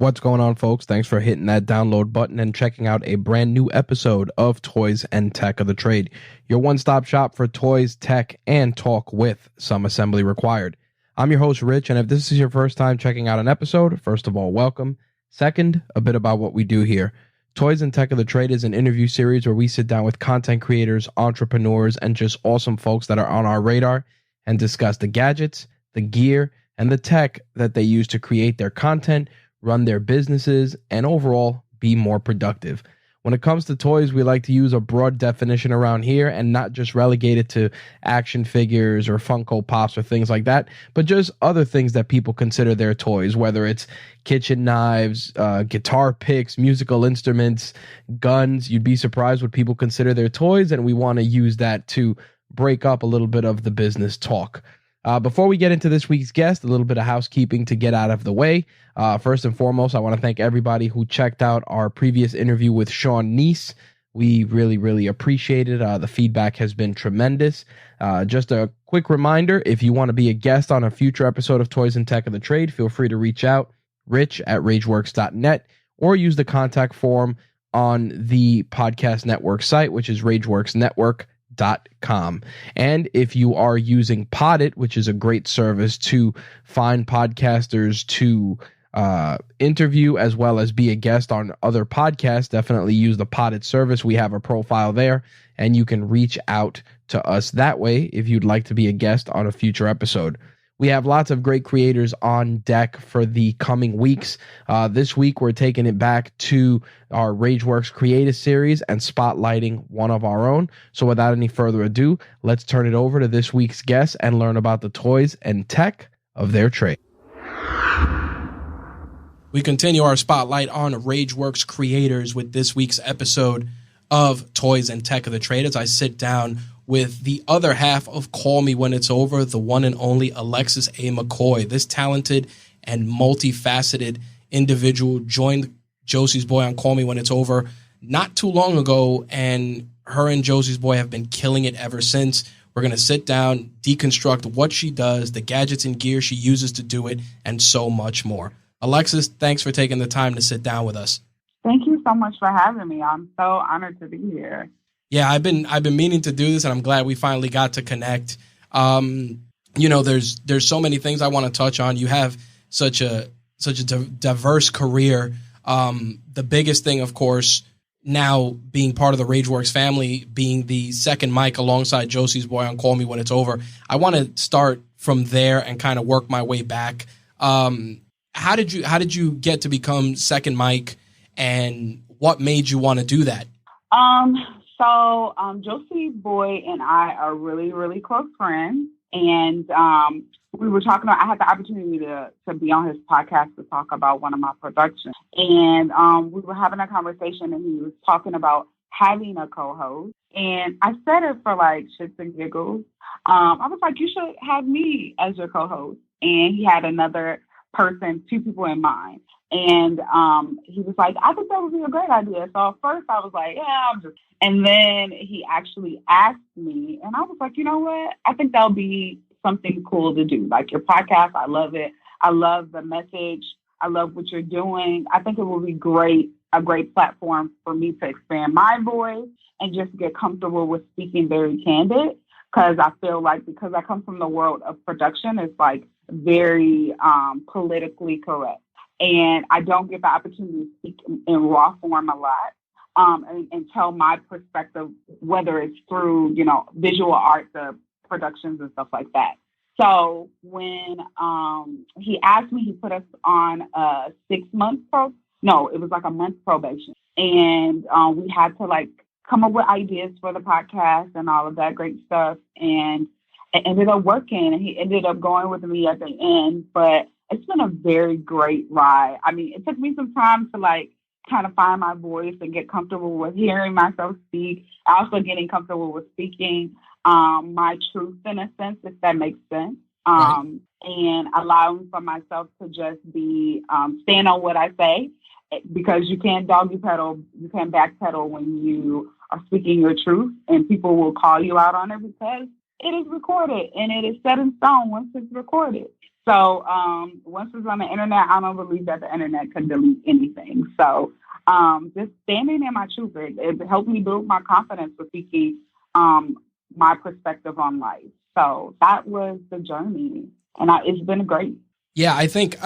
What's going on, folks? Thanks for hitting that download button and checking out a brand new episode of Toys and Tech of the Trade, your one-stop shop for toys, tech, and talk with some assembly required. I'm your host, Rich, and if this is your first time checking out an episode, first of all, welcome. Second, a bit about what we do here. Toys and Tech of the Trade is an interview series where we sit down with content creators, entrepreneurs, and just awesome folks that are on our radar and discuss the gadgets, the gear, and the tech that they use to create their content, run their businesses, and overall be more productive. When it comes to toys, we like to use a broad definition around here and not just relegate it to action figures or Funko Pops or things like that, but just other things that people consider their toys, whether it's kitchen knives, guitar picks, musical instruments, guns. You'd be surprised what people consider their toys, and we want to use that to break up a little bit of the business talk. Before we get into this week's guest, a little bit of housekeeping to get out of the way. First and foremost, I want to thank everybody who checked out our previous interview with Sean Kneese. We really appreciate it. The feedback has been tremendous. Just a quick reminder, if you want to be a guest on a future episode of Toys and Tech of the Trade, feel free to reach out, rich@rageworks.net, or use the contact form on the podcast network site, which is rageworksnetwork.com. And if you are using Poddit, which is a great service to find podcasters to interview as well as be a guest on other podcasts, definitely use the Poddit service. We have a profile there, and you can reach out to us that way if you'd like to be a guest on a future episode. We have lots of great creators on deck for the coming weeks. This week, we're taking it back to our RageWorks Creative Series and spotlighting one of our own. So without any further ado, let's turn it over to this week's guest and learn about the toys and tech of their trade. We continue our spotlight on RageWorks creators with this week's episode of Toys and Tech of the Trade as I sit down with the other half of Call Me When It's Over, the one and only Alexis A. McCoy. This talented and multifaceted individual joined Josie's Boy on Call Me When It's Over not too long ago, and her and Josie's Boy have been killing it ever since. We're going to sit down, deconstruct what she does, the gadgets and gear she uses to do it, and so much more. Alexis, thanks for taking the time to sit down with us. Thank you so much for having me. I'm so honored to be here. Yeah, I've been meaning to do this, and I'm glad we finally got to connect. There's so many things I want to touch on. You have such a diverse career. The biggest thing, of course, now being part of the RageWorks family, being the second mic alongside Josie's Boy on Call Me When It's Over. I want to start from there and kind of work my way back. How did you get to become second mic, and what made you want to do that? So Josie's Boy and I are really close friends, and we were talking about, I had the opportunity to be on his podcast to talk about one of my productions, and we were having a conversation, and he was talking about having a co-host, and I said it for like shits and giggles. I was like, you should have me as your co-host, and he had another person, two people in mind. And he was like, I think that would be a great idea. So at first I was like, yeah, and then he actually asked me, and I was like, you know what? I think that'll be something cool to do. Like your podcast, I love it. I love the message. I love what you're doing. I think it will be a great platform for me to expand my voice and just get comfortable with speaking very candid. Because I feel like, because I come from the world of production, it's like very politically correct. And I don't get the opportunity to speak in raw form a lot, and tell my perspective, whether it's through, visual arts, productions and stuff like that. So when he asked me, he put us on a 6-month it was like a month probation. And we had to like come up with ideas for the podcast and all of that great stuff. And it ended up working, and he ended up going with me at the end. But it's been a very great ride. I mean, it took me some time to like kind of find my voice and get comfortable with hearing myself speak. Also getting comfortable with speaking my truth in a sense, if that makes sense. Right. And allowing for myself to just be, stand on what I say, because you can't doggy pedal, you can't backpedal when you are speaking your truth, and people will call you out on it because it is recorded and it is set in stone once it's recorded. So once it's on the internet, I don't believe that the internet could delete anything. So just standing in my truth, it helped me build my confidence with speaking my perspective on life. So that was the journey, and it's been great. Yeah, I think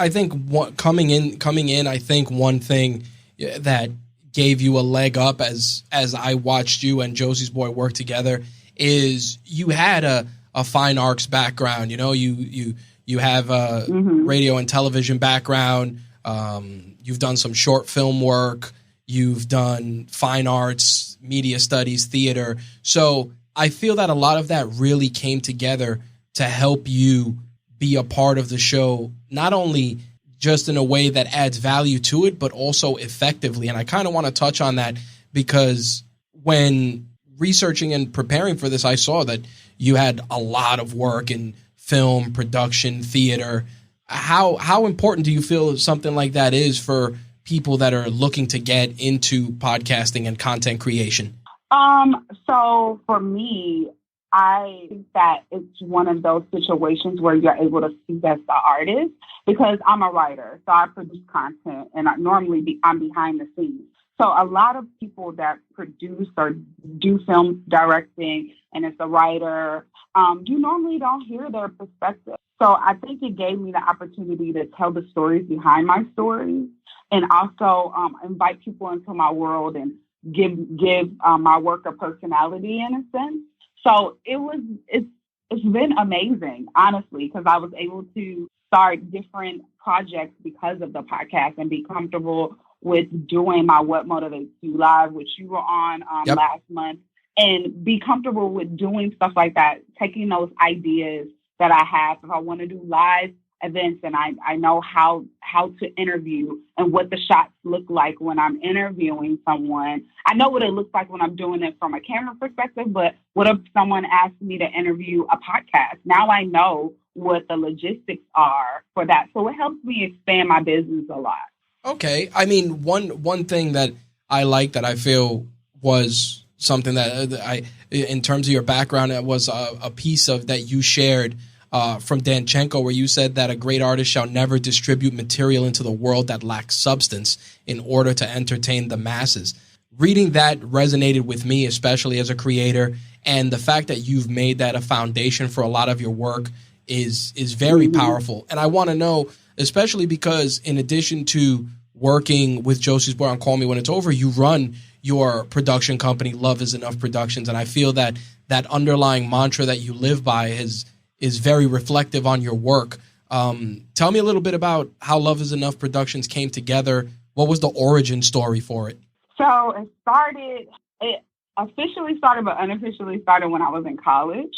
coming in, I think one thing that gave you a leg up as I watched you and Josie's Boy work together is you had a fine arts background. You know, you have a radio and television background. You've done some short film work. You've done fine arts, media studies, theater. So I feel that a lot of that really came together to help you be a part of the show, not only just in a way that adds value to it, but also effectively. And I kind of want to touch on that because when researching and preparing for this, I saw that you had a lot of work in film, production, theater. How important do you feel something like that is for people that are looking to get into podcasting and content creation? So for me, I think that it's one of those situations where you're able to see as the artist because I'm a writer, so I produce content, and I'm behind the scenes. So a lot of people that produce or do film directing, and it's a writer, you normally don't hear their perspective. So I think it gave me the opportunity to tell the stories behind my stories, and also invite people into my world and give my work a personality in a sense. So it's been amazing, honestly, because I was able to start different projects because of the podcast and be comfortable with doing my What Motivates You Live, which you were on Yep. last month, and be comfortable with doing stuff like that, taking those ideas that I have. If I want to do live events and I know how to interview and what the shots look like when I'm interviewing someone. I know what it looks like when I'm doing it from a camera perspective, but what if someone asked me to interview a podcast? Now I know what the logistics are for that. So it helps me expand my business a lot. Okay. I mean, one thing that I like that I feel was something that in terms of your background, it was a piece of that you shared from Danchenko, where you said that a great artist shall never distribute material into the world that lacks substance in order to entertain the masses. Reading that resonated with me, especially as a creator, and the fact that you've made that a foundation for a lot of your work is very powerful. And I want to know, especially because in addition to working with Josie's Boy on Call Me When It's Over, you run your production company, Love Is Enough Productions, and I feel that that underlying mantra that you live by is very reflective on your work. Tell me a little bit about how Love Is Enough Productions came together. What was the origin story for it? So it officially started, but unofficially started when I was in college.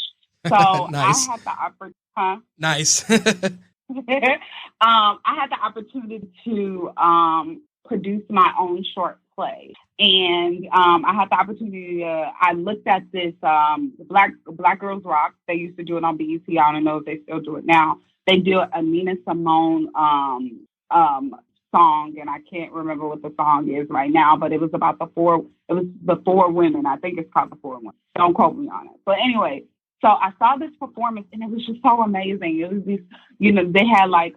So Nice. I had the opportunity. Nice. I had the opportunity to produce my own short play. And I had the opportunity I looked at this Black Girls Rock. They used to do it on BET. I don't know if they still do it now. They do a Nina Simone song, and I can't remember what the song is right now, but it was about the four women. I think it's called The Four Women. Don't quote me on it. But anyway, so I saw this performance, and it was just so amazing. It was this, they had like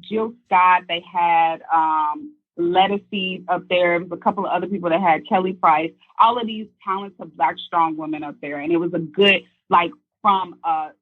Jill Scott. They had Lettuce up there. There was a couple of other people that had Kelly Price. All of these talented Black strong women up there, and it was a good, like, from a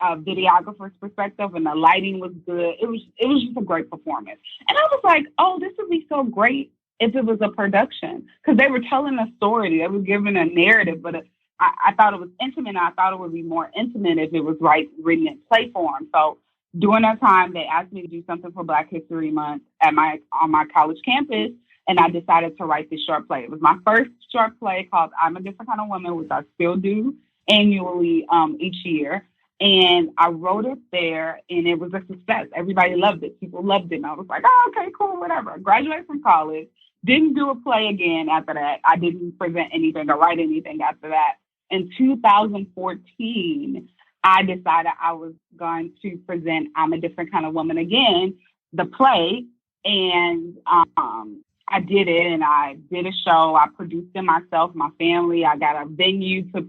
videographer's perspective, and the lighting was good. It was just a great performance, and I was like, oh, this would be so great if it was a production, because they were telling a story. They were giving a narrative, but I thought it was intimate. And I thought it would be more intimate if it was written in play form. So during that time, they asked me to do something for Black History Month on my college campus, and I decided to write this short play. It was my first short play called I'm a Different Kind of Woman, which I still do annually each year. And I wrote it there, and it was a success. Everybody loved it. People loved it. And I was like, oh, okay, cool, whatever. I graduated from college. Didn't do a play again after that. I didn't present anything or write anything after that. In 2014, I decided I was going to present I'm a Different Kind of Woman again, the play. And I did it, and I did a show. I produced it myself, my family. I got a venue to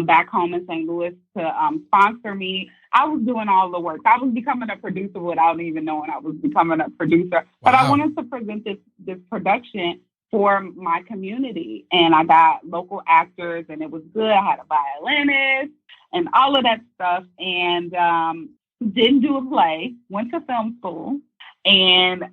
back home in St. Louis to sponsor me. I was doing all the work. I was becoming a producer without even knowing I was becoming a producer. Wow. But I wanted to present this production for my community. And I got local actors, and it was good. I had a violinist and all of that stuff. And didn't do a play, went to film school, and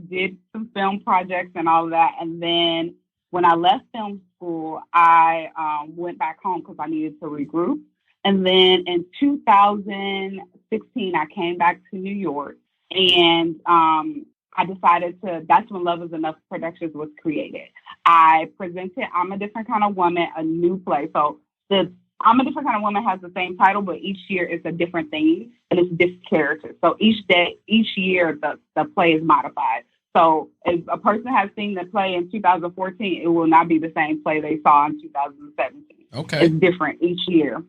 did some film projects and all of that. And then when I left film school, I went back home because I needed to regroup. And then in 2016, I came back to New York, and I decided that's when Love Is Enough Productions was created. I presented I'm a Different Kind of Woman, a new play. So the I'm a Different Kind of Woman has the same title, but each year it's a different theme and it's different characters. So each year the play is modified. So if a person has seen the play in 2014, it will not be the same play they saw in 2017. Okay. It's different each year.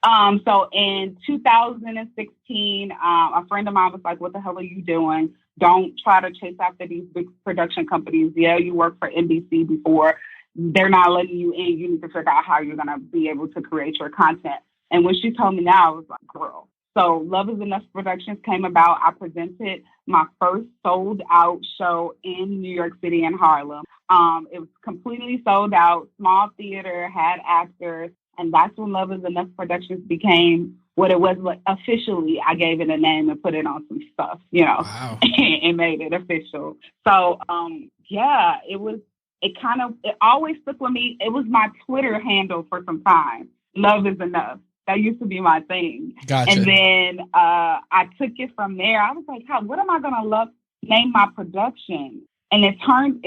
So in 2016, a friend of mine was like, what the hell are you doing? Don't try to chase after these big production companies. Yeah, you worked for NBC before. They're not letting you in. You need to figure out how you're going to be able to create your content. And when she told me that, I was like, girl. So Love Is Enough Productions came about. I presented my first sold out show in New York City in Harlem. It was completely sold out, small theater, had actors. And that's when Love Is Enough Productions became what it was. Like, officially, I gave it a name and put it on some stuff, Wow. and made it official. So, it always stuck with me. It was my Twitter handle for some time. Love Is Enough. That used to be my thing. Gotcha. And then I took it from there. I was like, what am I going to name my production? And it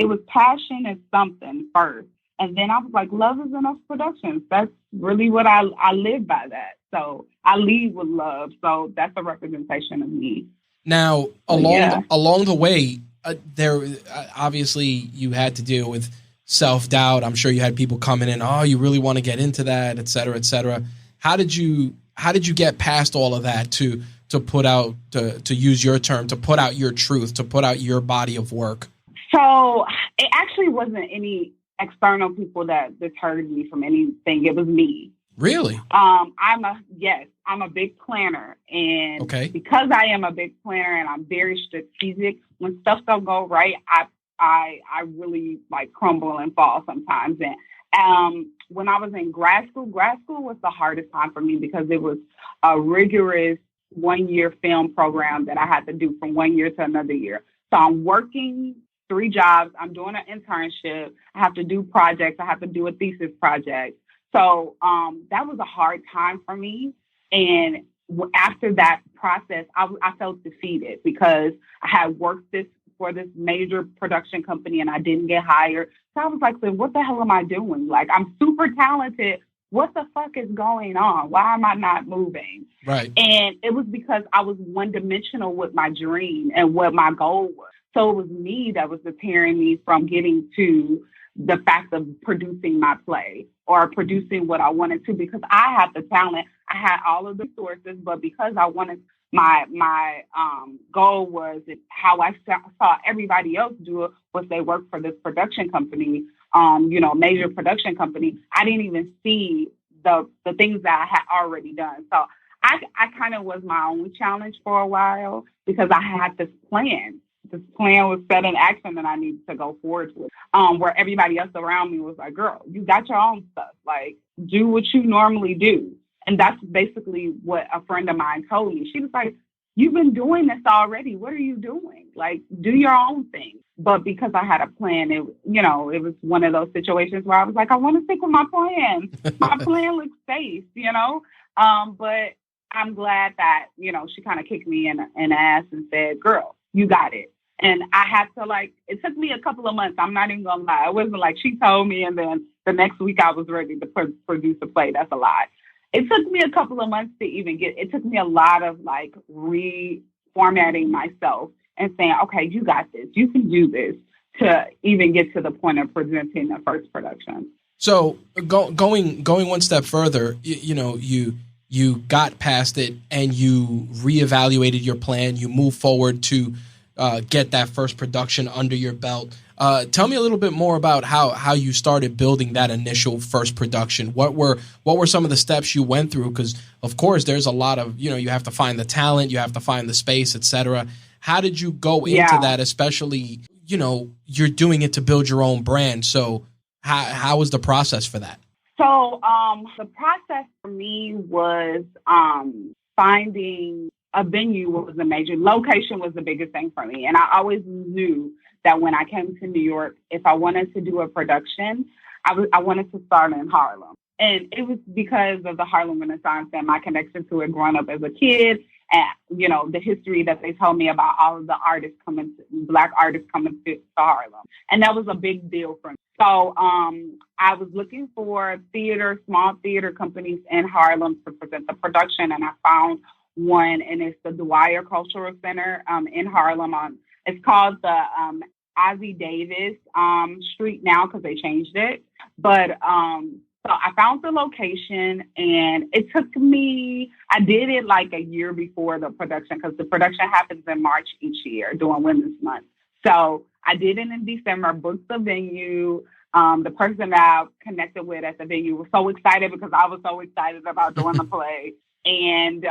was Passion is Something first. And then I was like, Love Is Enough Productions. That's really what I live by that. So I lead with love. So that's a representation of me. Now, along the way, there obviously you had to deal with self-doubt. I'm sure you had people coming in, oh, you really want to get into that, et cetera, et cetera. How did you get past all of that to put out, to use your term, to put out your truth, to put out your body of work? So it actually wasn't any external people that deterred me from anything. It was me. Really? I'm a big planner, and because I am a big planner and I'm very strategic, when stuff don't go right, I really like crumble and fall sometimes. And when I was in grad school was the hardest time for me because it was a rigorous 1-year film program that I had to do from 1 year to another year. So I'm working 3 jobs. I'm doing an internship. I have to do projects. I have to do a thesis project. So that was a hard time for me. And after that process, I felt defeated because I had worked for this major production company and I didn't get hired. So I was like, what the hell am I doing? Like, I'm super talented. What the fuck is going on? Why am I not moving? Right. And it was because I was one-dimensional with my dream and what my goal was. So it was me that was deterring me from getting to the fact of producing my play or producing what I wanted to, because I had the talent. I had all of the sources, but because I wanted my goal was how I saw everybody else do it was they worked for this production company, major production company. I didn't even see the things that I had already done. So I kind of was my own challenge for a while because I had this plan. This plan was set in action that I needed to go forward with, where everybody else around me was like, girl, you got your own stuff. Like, do what you normally do. And that's basically what a friend of mine told me. She was like, you've been doing this already. What are you doing? Like, do your own thing. But because I had a plan, it was one of those situations where I was like, I want to stick with my plan. My plan looks safe, but I'm glad that, she kind of kicked me in the ass and said, girl, you got it. And I had to it took me a couple of months. I'm not even going to lie. It wasn't like she told me and then the next week I was ready to produce a play. That's a lie. It took me a couple of months to even it took me a lot of reformatting myself and saying, okay, you got this. You can do this to even get to the point of presenting the first production. So going one step further, you got past it and you reevaluated your plan. You moved forward to get that first production under your belt. Tell me a little bit more about how you started building that initial first production. What were some of the steps you went through? Because of course there's a lot of, you have to find the talent, you have to find the space, etc. How did you go into that, especially, you're doing it to build your own brand. So how was the process for that? So the process for me was finding a venue was a major location was the biggest thing for me. And I always knew that when I came to New York, if I wanted to do a production, I wanted to start in Harlem. And it was because of the Harlem Renaissance and my connection to it growing up as a kid and, the history that they told me about all of the Black artists coming to Harlem. And that was a big deal for me. So I was looking for small theater companies in Harlem to present the production. And I found one, and it's the Dwyer Cultural Center in Harlem. It's called the Ozzie Davis Street now because they changed it. But so I found the location, and it took me, I did it like a year before the production because the production happens in March each year during Women's Month. So I did it in December, booked the venue. The person that I connected with at the venue was so excited because I was so excited about doing the play. And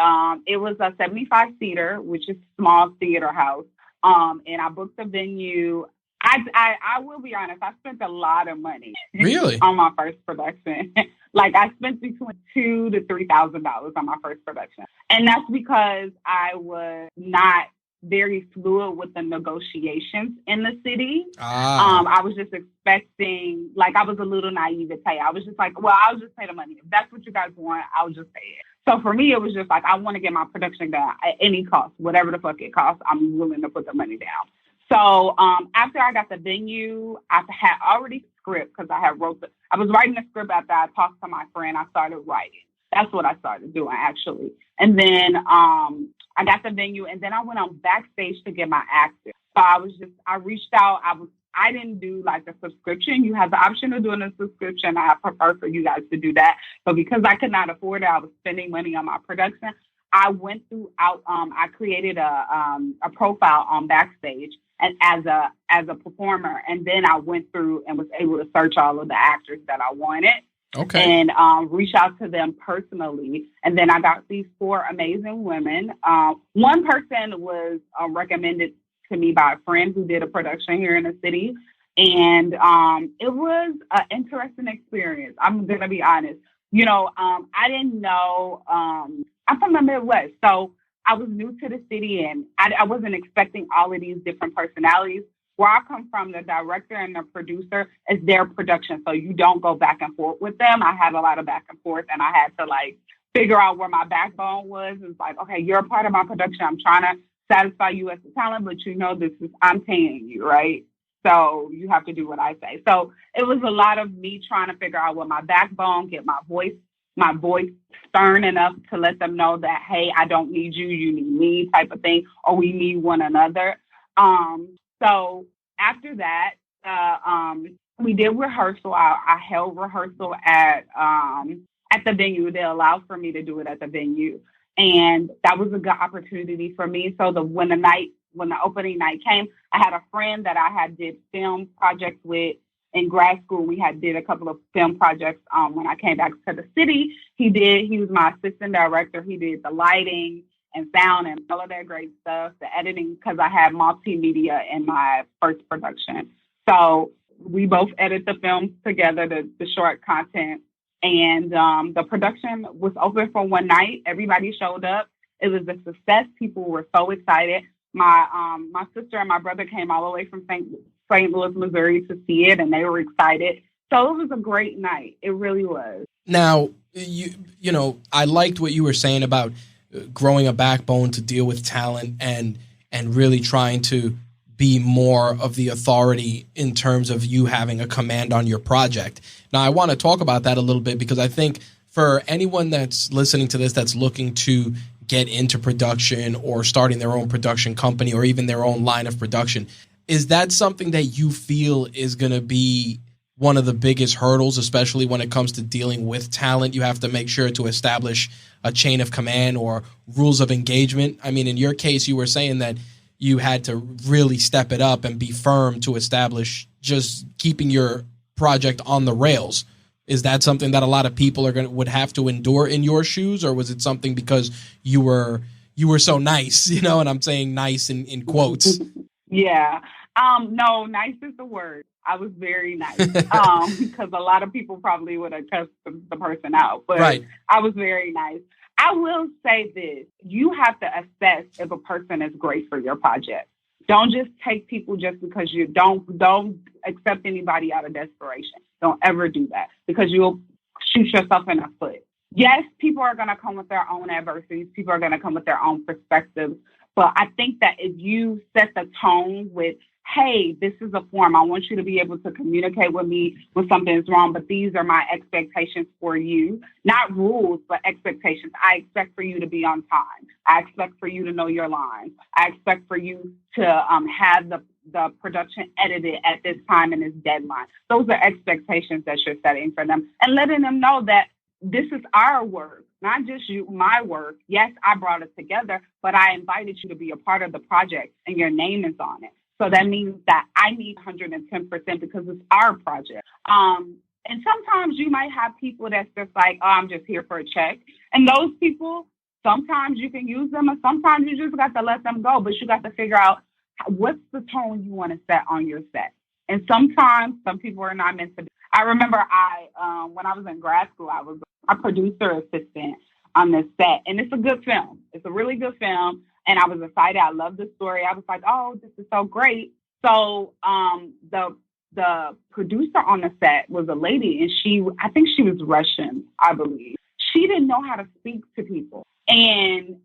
it was a 75-seater, which is a small theater house. And I booked the venue. I will be honest, I spent a lot of money. Really? On my first production. Like I spent between $2,000 to $3,000 on my first production. And that's because I was not very fluid with the negotiations in the city. I was just expecting, I was a little naive. I was just like, well, I'll just pay the money. If that's what you guys want, I'll just pay it. So for me, it was just like, I want to get my production done at any cost, whatever the fuck it costs, I'm willing to put the money down. So after I got the venue, I had already script because I was writing a script after I talked to my friend. I started writing. That's what I started doing, actually. And then I got the venue, and then I went on backstage to get my actors. So I reached out. I didn't do a subscription. You have the option of doing a subscription. I prefer for you guys to do that. But because I could not afford it, I was spending money on my production. I went throughout. I created a profile on Backstage and as a performer, and then I went through and was able to search all of the actors that I wanted. Okay. And reach out to them personally. And then I got these 4 amazing women. One person was recommended to me by a friend who did a production here in the city. And it was an interesting experience. I'm going to be honest. I didn't know. I'm from the Midwest, so I was new to the city, and I wasn't expecting all of these different personalities. Where I come from, the director and the producer is their production. So you don't go back and forth with them. I had a lot of back and forth, and I had to figure out where my backbone was. It's like, okay, you're a part of my production. I'm trying to satisfy you as a talent, but I'm paying you, right? So you have to do what I say. So it was a lot of me trying to figure out what my backbone, get my voice stern enough to let them know that, hey, I don't need you, you need me type of thing, or we need one another. So after that, we did rehearsal. I held rehearsal at the venue. They allowed for me to do it at the venue. And that was a good opportunity for me. So when the opening night came, I had a friend that I had did film projects with in grad school. We had did a couple of film projects when I came back to the city. He was my assistant director. He did the lighting and sound and all of that great stuff, the editing, because I had multimedia in my first production. So we both edited the films together, the short content. And the production was open for one night. Everybody showed up. It was a success. People were so excited. My sister and my brother came all the way from St. Louis, Missouri to see it, and they were excited. So it was a great night. It really was. Now, I liked what you were saying about growing a backbone to deal with talent and really trying to be more of the authority in terms of you having a command on your project. Now, I want to talk about that a little bit because I think for anyone that's listening to this that's looking to get into production or starting their own production company or even their own line of production, is that something that you feel is going to be one of the biggest hurdles, especially when it comes to dealing with talent? You have to make sure to establish a chain of command or rules of engagement. I mean, in your case, you were saying that you had to really step it up and be firm to establish just keeping your project on the rails. Is that something that a lot of people would have to endure in your shoes, or was it something because you were so nice, and I'm saying nice in quotes? Yeah. No, nice is the word. I was very nice. Because a lot of people probably would have cussed the person out, but right. I was very nice. I will say this: you have to assess if a person is great for your project. Don't just take people just because you don't accept anybody out of desperation. Don't ever do that, because you'll shoot yourself in the foot. Yes, people are going to come with their own adversities. People are going to come with their own perspectives. But I think that if you set the tone with, hey, this is a form, I want you to be able to communicate with me when something is wrong, but these are my expectations for you. Not rules, but expectations. I expect for you to be on time. I expect for you to know your lines. I expect for you to have the production edited at this time and this deadline. Those are expectations that you're setting for them, and letting them know that this is our work, not just my work. Yes, I brought it together, but I invited you to be a part of the project, and your name is on it. So that means that I need 110% because it's our project. And sometimes you might have people that's just like, oh, I'm just here for a check. And those people, sometimes you can use them, and sometimes you just got to let them go. But you got to figure out what's the tone you want to set on your set. And sometimes some people are not meant to be. I remember when I was in grad school, I was a producer assistant on this set. And it's a good film. It's a really good film. And I was excited. I loved the story. I was like, oh, this is so great. So the producer on the set was a lady, and I think she was Russian, I believe. She didn't know how to speak to people. And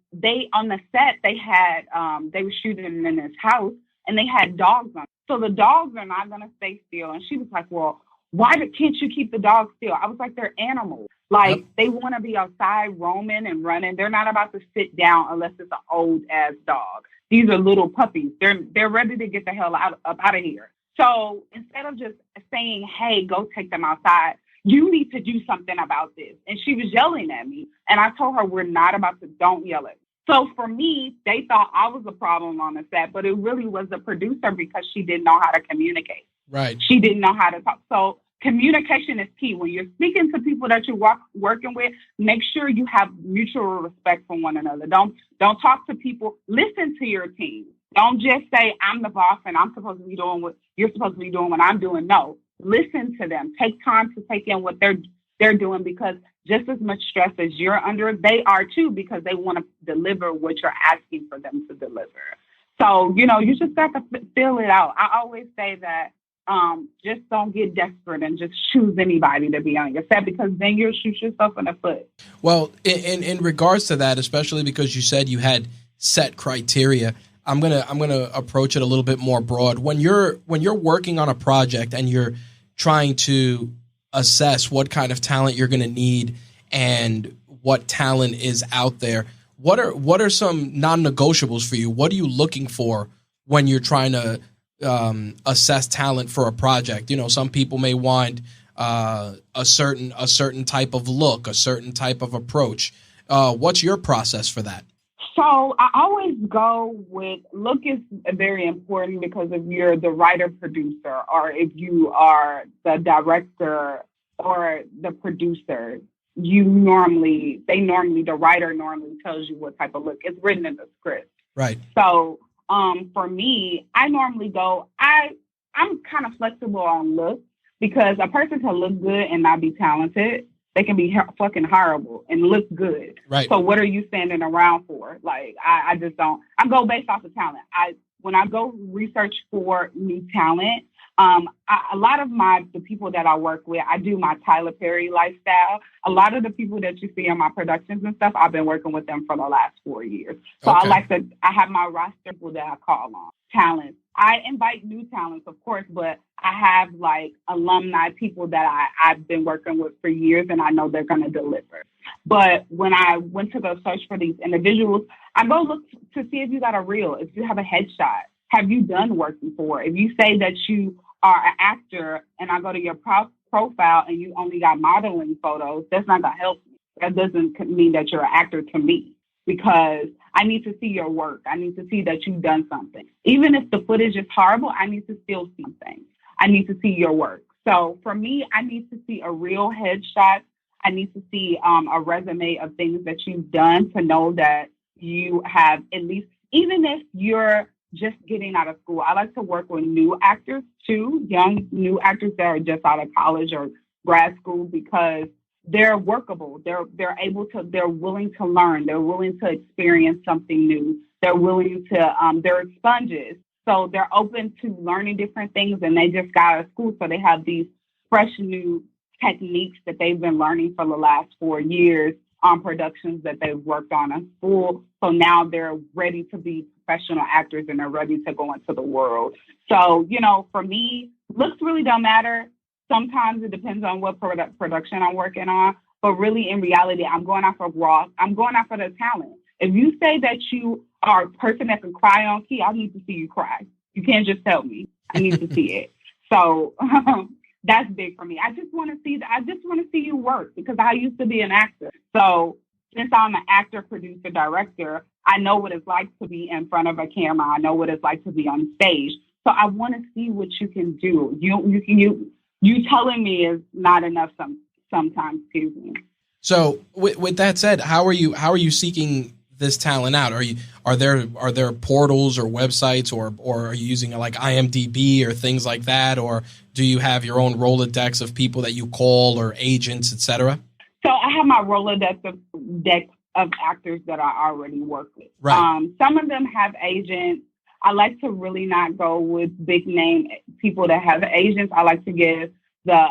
on the set, they were shooting in this house, and they had dogs on. So the dogs are not going to stay still. And she was like, well, can't you keep the dogs still? I was like, they're animals. Like, Yep. They want to be outside roaming and running. They're not about to sit down unless it's an old ass dog. These are little puppies. They're ready to get the hell out of here. So instead of just saying, hey, go take them outside, you need to do something about this. And she was yelling at me. And I told her, don't yell at me. So for me, they thought I was a problem on the set, but it really was the producer, because she didn't know how to communicate. Right. She didn't know how to talk. So communication is key. When you're speaking to people that you're working with, make sure you have mutual respect for one another. Don't talk to people. Listen to your team. Don't just say, I'm the boss and I'm supposed to be doing what you're supposed to be doing when I'm doing. No, listen to them. Take time to take in what they're doing, because just as much stress as you're under, they are too, because they want to deliver what you're asking for them to deliver. So, you just got to fill it out. I always say that just don't get desperate and just choose anybody to be on your set, because then you'll shoot yourself in the foot. Well, in regards to that, especially because you said you had set criteria, I'm gonna approach it a little bit more broad. When you're working on a project and you're trying to assess what kind of talent you're going to need and what talent is out there, what are some non-negotiables for you? What are you looking for when you're trying to assess talent for a project? Some people may want a certain type of look, a certain type of approach. What's your process for that? So I always go with, look is very important, because if you're the writer producer, or if you are the director or the producer, the writer normally tells you what type of look. It's written in the script. Right. So for me, I normally I'm kind of flexible on look, because a person can look good and not be talented. They can be fucking horrible and look good. Right. So what are you standing around for? Like, I just don't. I go based off of talent. When I go research for new talent, a lot of the people that I work with, I do my Tyler Perry lifestyle. A lot of the people that you see in my productions and stuff, I've been working with them for the last 4 years. So okay. I have my roster of people that I call on. Talent. I invite new talents, of course, but I have like alumni people that I've been working with for years, and I know they're going to deliver. But when I went to go search for these individuals, I go look to see if you got a reel, if you have a headshot. Have you done work before? If you say that you are an actor and I go to your profile and you only got modeling photos, that's not going to help me. That doesn't mean that you're an actor to me. because I need to see your work. I need to see that you've done something. Even if the footage is horrible, I need to still see something. I need to see your work. So for me, I need to see a real headshot. I need to see a resume of things that you've done to know that you have at least, even if you're just getting out of school. I like to work with new actors too, young new actors that are just out of college or grad school, because they're workable. They're willing to learn. They're willing to experience something new. They're willing to, they're sponges. So they're open to learning different things, and they just got out of school. So they have these fresh new techniques that they've been learning for the last 4 years on productions that they've worked on in school. So now they're ready to be professional actors and they're ready to go into the world. So, for me, looks really don't matter. Sometimes it depends on what production I'm working on. But really, in reality, I'm going off of raw. I'm going off of the talent. If you say that you are a person that can cry on key, I need to see you cry. You can't just tell me. I need to see it. So that's big for me. I just want to see you work, because I used to be an actor. So since I'm an actor, producer, director, I know what it's like to be in front of a camera. I know what it's like to be on stage. So I want to see what you can do. You telling me is not enough sometimes, excuse me. So with that said, how are you seeking this talent out? Are there portals or websites, or are you using like IMDb or things like that, or do you have your own Rolodex of people that you call, or agents, etc.? So I have my Rolodex of actors that I already work with. Right. Some of them have agents. I like to really not go with big name people that have agents. I like to give the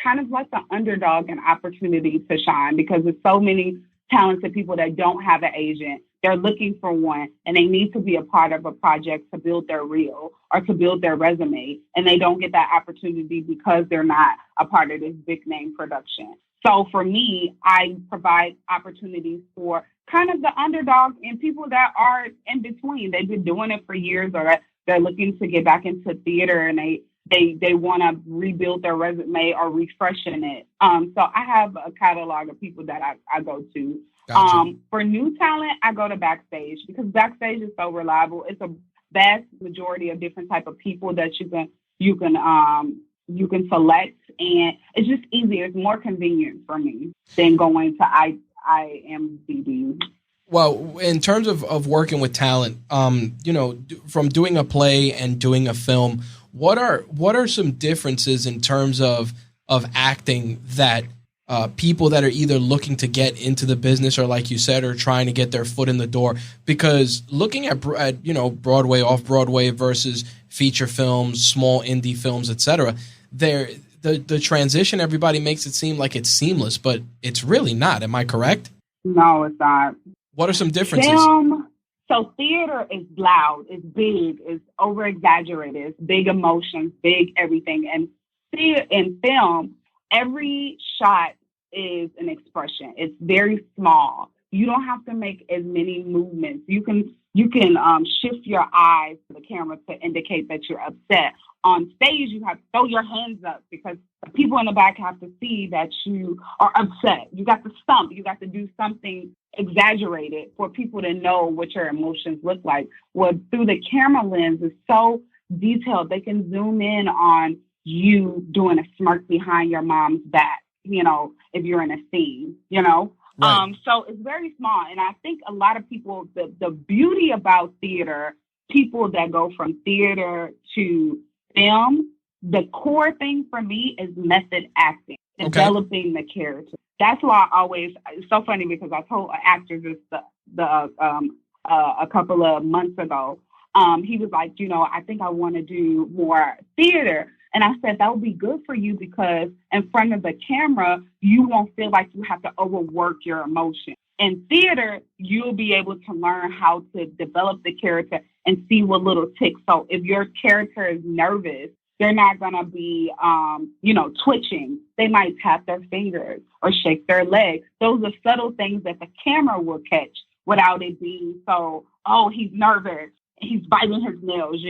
kind of like the underdog an opportunity to shine, because there's so many talented people that don't have an agent. They're looking for one, and they need to be a part of a project to build their reel or to build their resume. And they don't get that opportunity because they're not a part of this big name production. So for me, I provide opportunities for kind of the underdog and people that are in between. They've been doing it for years, or they're looking to get back into theater, and they want to rebuild their resume or refreshing it. So I have a catalog of people that I go to. Gotcha. For new talent, I go to Backstage, because Backstage is so reliable. It's a vast majority of different type of people that you can select, and it's just easier. It's more convenient for me than going to IMDb. Well, in terms of working with talent, from doing a play and doing a film, what are some differences in terms of acting that people that are either looking to get into the business, or like you said, are trying to get their foot in the door? Because looking at Broadway, off Broadway versus feature films, small indie films, etc., the transition, everybody makes it seem like it's seamless, but it's really not. Am I correct? No, it's not. What are some differences? So theater is loud, it's big, it's over exaggerated, it's big emotions, big everything. And in film, every shot is an expression. It's very small. You don't have to make as many movements. You can shift your eyes to the camera to indicate that you're upset. On stage, you have to throw your hands up, because the people in the back have to see that you are upset. You got to stump. You got to do something exaggerated for people to know what your emotions look like. Well, through the camera lens, it's so detailed. They can zoom in on you doing a smirk behind your mom's back, if you're in a scene, Right. So it's very small. And I think a lot of people, the beauty about theater, people that go from theater to film, the core thing for me is method acting, developing the character. That's why it's so funny, because I told an actor this a couple of months ago. He was like, I think I want to do more theater. And I said, that would be good for you, because in front of the camera, you won't feel like you have to overwork your emotion. In theater, you'll be able to learn how to develop the character and see what little ticks. So if your character is nervous, they're not going to be, twitching. They might tap their fingers or shake their legs. Those are subtle things that the camera will catch without it being so, he's nervous, he's biting his nails,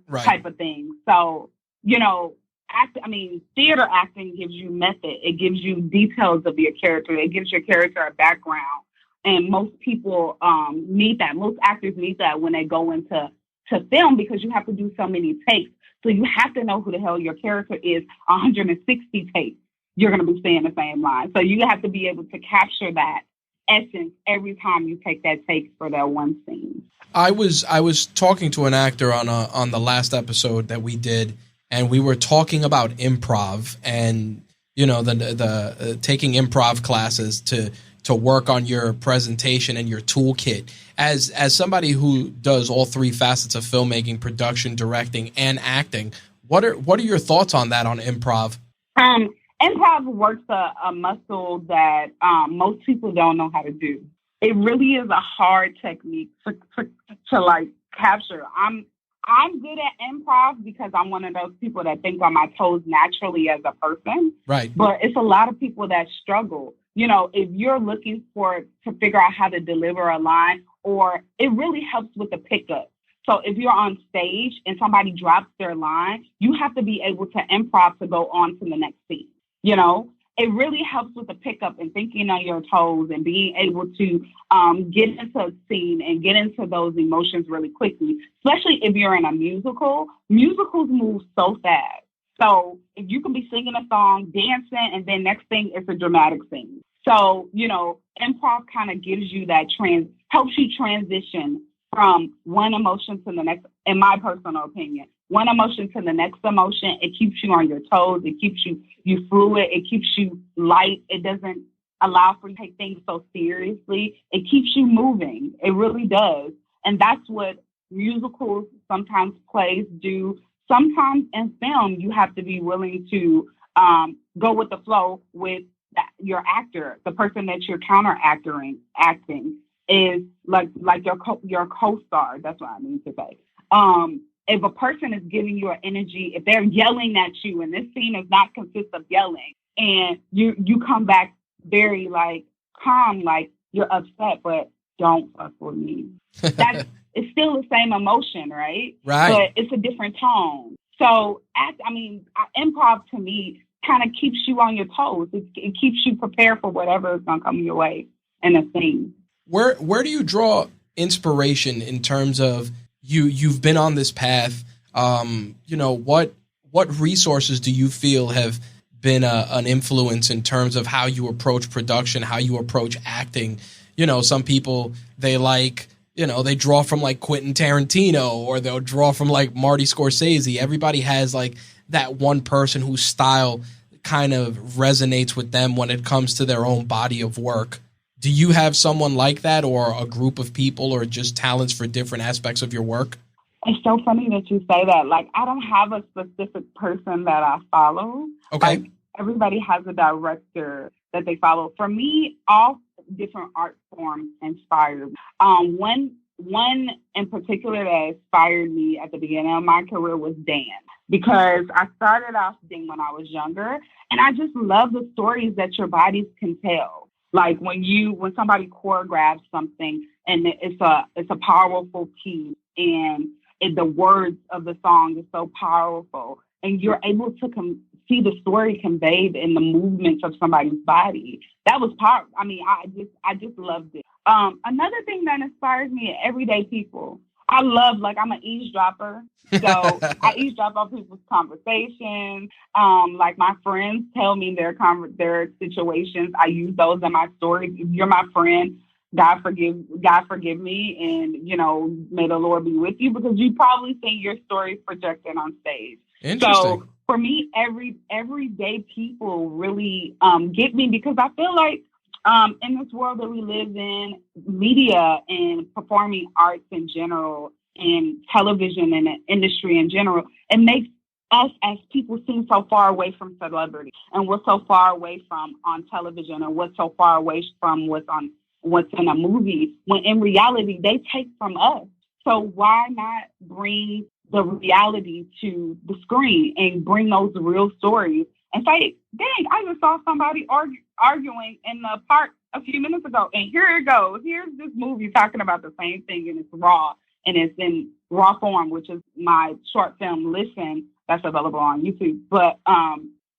Right. type of thing. So, theater acting gives you method. It gives you details of your character. It gives your character a background. And most people need that. Most actors need that when they go into film, because you have to do so many takes. So you have to know who the hell your character is 160 takes. You're going to be saying the same line. So you have to be able to capture that essence every time you take that take for that one scene. I was talking to an actor on the last episode that we did, and we were talking about improv and, you know, the taking improv classes to work on your presentation and your toolkit. As somebody who does all three facets of filmmaking, production, directing, and acting, what are your thoughts on that, on improv? Improv works a muscle that most people don't know how to do. It really is a hard technique to like capture. I'm good at improv because I'm one of those people that think on my toes naturally as a person. Right. But it's a lot of people that struggle. You know, if you're looking to figure out how to deliver a line, or it really helps with the pickup. So if you're on stage and somebody drops their line, you have to be able to improv to go on to the next scene. You know, it really helps with the pickup and thinking on your toes and being able to get into a scene and get into those emotions really quickly, especially if you're in a musical. Musicals move so fast. So if you can be singing a song, dancing, and then next thing it's a dramatic scene. So, you know, improv kind of gives you that helps you transition from one emotion to the next, in my personal opinion. One emotion to the next emotion. It keeps you on your toes. It keeps you fluid. It keeps you light. It doesn't allow for you to take things so seriously. It keeps you moving. It really does. And that's what musicals, sometimes plays do. Sometimes in film, you have to be willing to go with the flow with your actor. The person that you're acting is like your co-star. That's what I mean to say. If a person is giving you an energy, if they're yelling at you, and this scene does not consist of yelling, and you come back very like calm, like you're upset, but don't fuck with me. That it's still the same emotion, right? Right. But it's a different tone. So, improv to me kind of keeps you on your toes. It keeps you prepared for whatever is going to come your way in a scene. Where do you draw inspiration in terms of you've been on this path? You know, what resources do you feel have been an influence in terms of how you approach production, how you approach acting? You know, some people, they draw from like Quentin Tarantino, or they'll draw from like Marty Scorsese. Everybody has like that one person whose style kind of resonates with them when it comes to their own body of work. Do you have someone like that, or a group of people, or just talents for different aspects of your work? It's so funny that you say that. Like, I don't have a specific person that I follow. Okay. Like, everybody has a director that they follow. For me, all different art forms inspired me. One in particular that inspired me at the beginning of my career was dance, because I started off dancing when I was younger, and I just love the stories that your bodies can tell. Like when somebody choreographs something and it's a powerful piece, and the words of the song is so powerful, and you're able to see the story conveyed in the movements of somebody's body. That was powerful. I mean, I just loved it. Another thing that inspires me is everyday people. I'm an eavesdropper. So I eavesdrop on people's conversations. Like my friends tell me their situations. I use those in my stories. If you're my friend, God forgive me, and may the Lord be with you, because you probably seen your story projected on stage. Interesting. So for me, everyday people really get me, because I feel like in this world that we live in, media and performing arts in general, and television and the industry in general, it makes us as people seem so far away from celebrity, and we're so far away from on television, and we're so far away from what's in a movie, when in reality they take from us. So why not bring the reality to the screen and bring those real stories and say, dang, I just saw somebody arguing in the park a few minutes ago, and here it goes. Here's this movie talking about the same thing, and it's raw, and it's in raw form, which is my short film, Listen, that's available on YouTube. But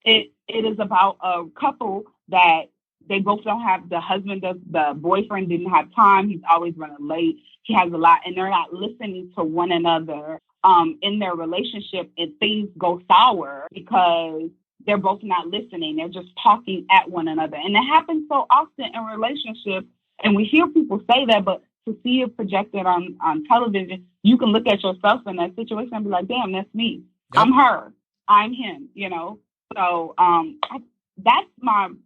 it is about a couple that they both don't have, the boyfriend didn't have time. He's always running late. He has a lot, and they're not listening to one another in their relationship, and things go sour because they're both not listening. They're just talking at one another. And it happens so often in relationships, and we hear people say that, but to see it projected on television, you can look at yourself in that situation and be like, damn, that's me. Yep. I'm her. I'm him, you know? So that's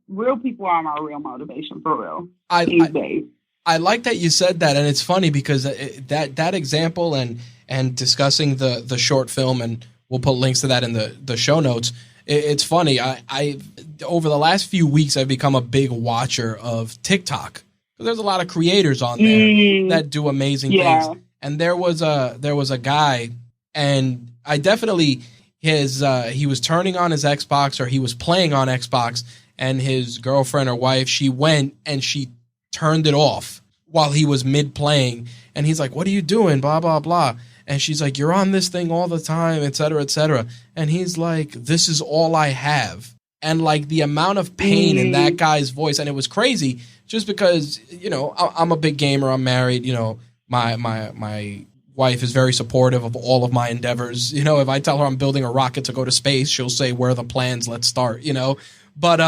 real people are my real motivation for real these days. I like that you said that, and it's funny because that example and discussing the short film, and we'll put links to that in the show notes. It's funny. I over the last few weeks, I've become a big watcher of TikTok. There's a lot of creators on there that do amazing things. And there was a guy, and I definitely he was turning on his Xbox, or he was playing on Xbox, and his girlfriend or wife, she went and she turned it off while he was mid playing, and he's like, "What are you doing?" Blah blah blah. And she's like, "You're on this thing all the time, et cetera, et cetera." And he's like, "This is all I have." And like the amount of pain in that guy's voice, and it was crazy. Just because, you know, I'm a big gamer, I'm married, you know, my wife is very supportive of all of my endeavors. You know, if I tell her I'm building a rocket to go to space, she'll say, "Where are the plans? Let's start," you know. But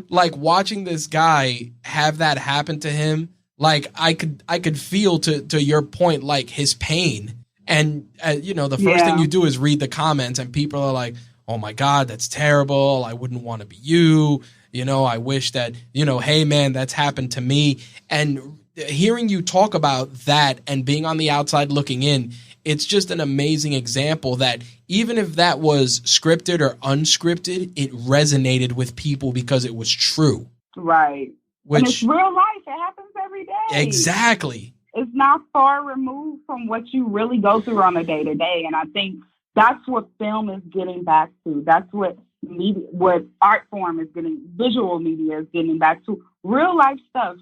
like watching this guy have that happen to him, like I could feel to your point, like his pain. And you know, the first thing you do is read the comments, and people are like, "Oh my God, that's terrible. I wouldn't want to be you. You know, I wish that, you know, hey man, that's happened to me." And hearing you talk about that and being on the outside looking in, it's just an amazing example that even if that was scripted or unscripted, it resonated with people because it was true. Right. And it's real life. It happens every day. Exactly. It's not far removed from what you really go through on a day-to-day. And I think that's what film is getting back to. That's what media, what art form is getting, visual media is getting back to. Real life stuff.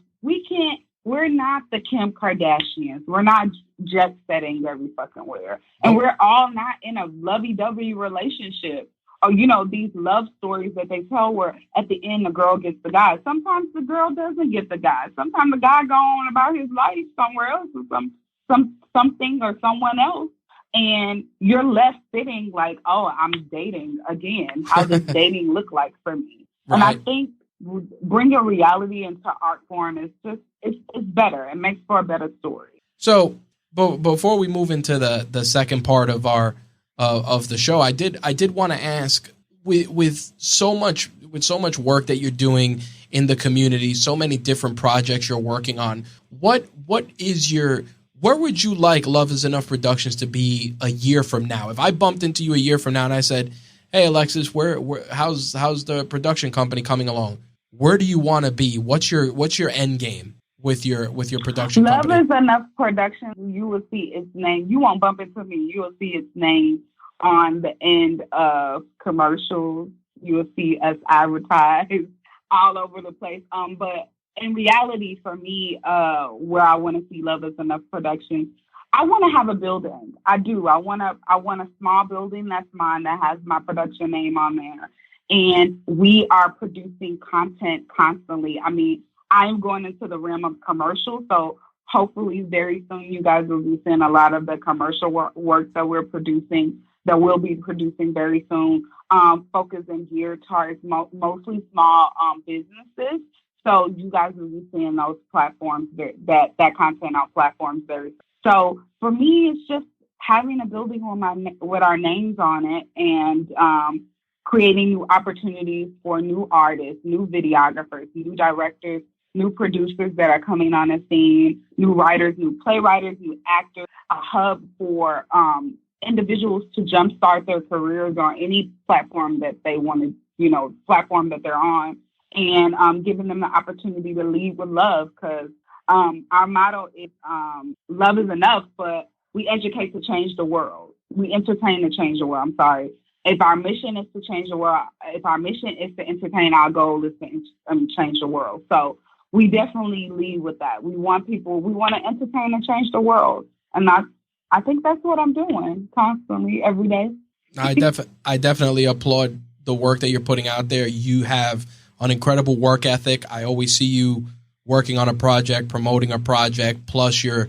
We're not the Kim Kardashians. We're not jet setting every fucking where. And we're all not in a lovey-dovey relationship. Or, you know, these love stories that they tell where at the end the girl gets the guy. Sometimes the girl doesn't get the guy. Sometimes the guy go on about his life somewhere else with something or someone else. And you're left sitting like, oh, I'm dating again. How does dating look like for me? Right. And I think bringing reality into art form is just, it's better. It makes for a better story. So before we move into the second part of our of the show, I did want to ask, with so much work that you're doing in the community, so many different projects you're working on, where would you like Love Is Enough Productions to be a year from now? If I bumped into you a year from now and I said, "Hey Alexis, how's the production company coming along? Where do you want to be? What's your end game with your production company?" Love Is Enough Productions, you will see its name. You won't bump into me. You will see its name on the end of commercials. You will see us advertised all over the place. But in reality, for me, where I want to see Love Is Enough Productions, I want to have a building. I do. I want a small building that's mine that has my production name on there. And we are producing content constantly. I mean, I'm going into the realm of commercial. So hopefully very soon you guys will be seeing a lot of the commercial work that we'll be producing very soon, focused and geared towards mostly small businesses. So you guys will be seeing those platforms, that content on platforms very soon. So for me, it's just having a building with our names on it, and creating new opportunities for new artists, new videographers, new directors, new producers that are coming on the scene, new writers, new playwriters, new actors, a hub for individuals to jumpstart their careers on any platform that they want to, platform that they're on, and giving them the opportunity to lead with love, because our motto is love is enough, but we educate to change the world. We entertain to change the world. I'm sorry. If our mission is to change the world, if our mission is to entertain, our goal is to change the world. So we definitely lead with that. We want to entertain and change the world. And I think that's what I'm doing constantly, every day. I definitely applaud the work that you're putting out there. You have an incredible work ethic. I always see you working on a project, promoting a project, plus you're